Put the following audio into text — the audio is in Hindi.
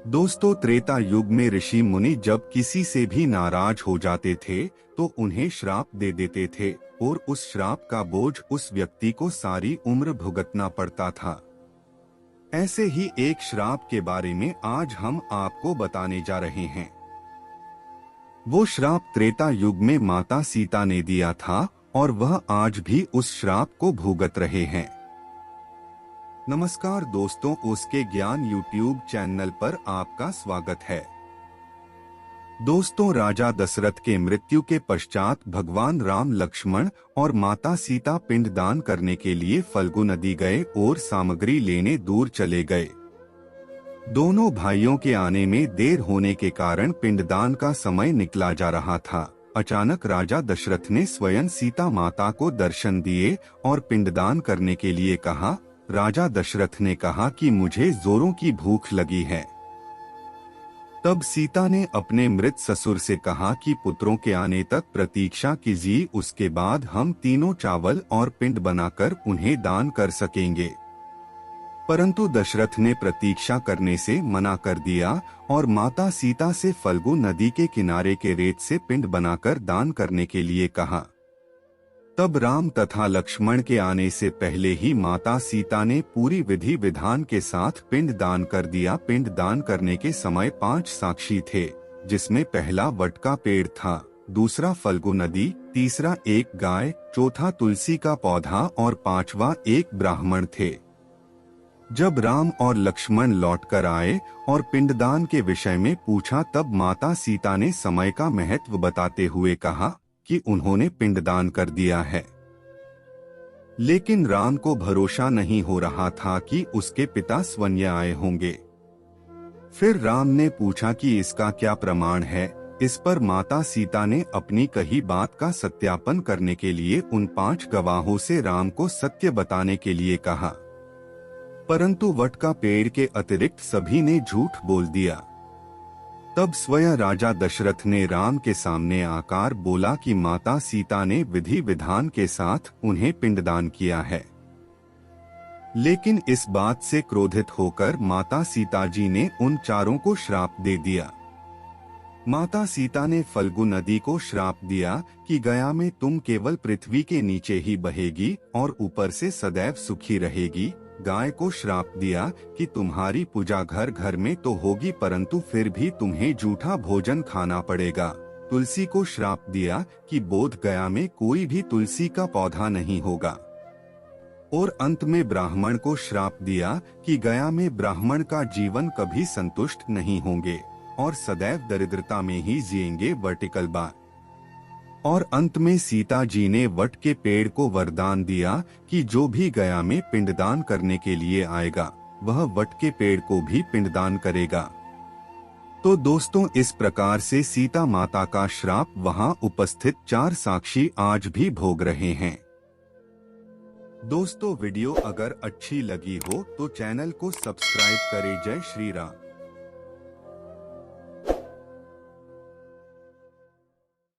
दोस्तों, त्रेता युग में ऋषि मुनि जब किसी से भी नाराज हो जाते थे तो उन्हें श्राप दे देते थे और उस श्राप का बोझ उस व्यक्ति को सारी उम्र भुगतना पड़ता था। ऐसे ही एक श्राप के बारे में आज हम आपको बताने जा रहे हैं। वो श्राप त्रेता युग में माता सीता ने दिया था और वह आज भी उस श्राप को भुगत रहे हैं। नमस्कार दोस्तों, उसके ज्ञान यूट्यूब चैनल पर आपका स्वागत है। दोस्तों, राजा दशरथ के मृत्यु के पश्चात भगवान राम, लक्ष्मण और माता सीता पिंडदान करने के लिए फल्गु नदी गए और सामग्री लेने दूर चले गए। दोनों भाइयों के आने में देर होने के कारण पिंडदान का समय निकला जा रहा था। अचानक राजा दशरथ ने स्वयं सीता माता को दर्शन दिए और पिंडदान करने के लिए कहा। राजा दशरथ ने कहा कि मुझे जोरों की भूख लगी है। तब सीता ने अपने मृत ससुर से कहा कि पुत्रों के आने तक प्रतीक्षा कीजिए, उसके बाद हम तीनों चावल और पिंड बनाकर उन्हें दान कर सकेंगे। परंतु दशरथ ने प्रतीक्षा करने से मना कर दिया और माता सीता से फल्गु नदी के किनारे के रेत से पिंड बनाकर दान करने के लिए कहा। तब राम तथा लक्ष्मण के आने से पहले ही माता सीता ने पूरी विधि विधान के साथ पिंड दान कर दिया। पिंड दान करने के समय 5 साक्षी थे, जिसमें पहला वट का पेड़ था, दूसरा फल्गु नदी, तीसरा एक गाय, चौथा तुलसी का पौधा और 5वां एक ब्राह्मण थे। जब राम और लक्ष्मण लौटकर आए और पिंडदान के विषय में पूछा, तब माता सीता ने समय का महत्व बताते हुए कहा कि उन्होंने पिंडदान कर दिया है। लेकिन राम को भरोसा नहीं हो रहा था कि उसके पिता स्वयं आए होंगे। फिर राम ने पूछा कि इसका क्या प्रमाण है। इस पर माता सीता ने अपनी कही बात का सत्यापन करने के लिए उन 5 गवाहों से राम को सत्य बताने के लिए कहा। परंतु वट का पेड़ के अतिरिक्त सभी ने झूठ बोल दिया। तब स्वयं राजा दशरथ ने राम के सामने आकर बोला कि माता सीता ने विधि विधान के साथ उन्हें पिंडदान किया है। लेकिन इस बात से क्रोधित होकर माता सीता जी ने उन चारों को श्राप दे दिया। माता सीता ने फल्गु नदी को श्राप दिया कि गया में तुम केवल पृथ्वी के नीचे ही बहेगी और ऊपर से सदैव सुखी रहेगी। गाय को श्राप दिया कि तुम्हारी पूजा घर घर में तो होगी, परंतु फिर भी तुम्हें जूठा भोजन खाना पड़ेगा। तुलसी को श्राप दिया कि बोध गया में कोई भी तुलसी का पौधा नहीं होगा। और अंत में ब्राह्मण को श्राप दिया कि गया में ब्राह्मण का जीवन कभी संतुष्ट नहीं होंगे और सदैव दरिद्रता में ही जिएंगे। Vertical bar. और अंत में सीता जी ने वट के पेड़ को वरदान दिया कि जो भी गया में पिंडदान करने के लिए आएगा वह वट के पेड़ को भी पिंडदान करेगा। तो दोस्तों, इस प्रकार से सीता माता का श्राप वहां उपस्थित 4 साक्षी आज भी भोग रहे हैं। दोस्तों, वीडियो अगर अच्छी लगी हो तो चैनल को सब्सक्राइब करें। जय श्री राम।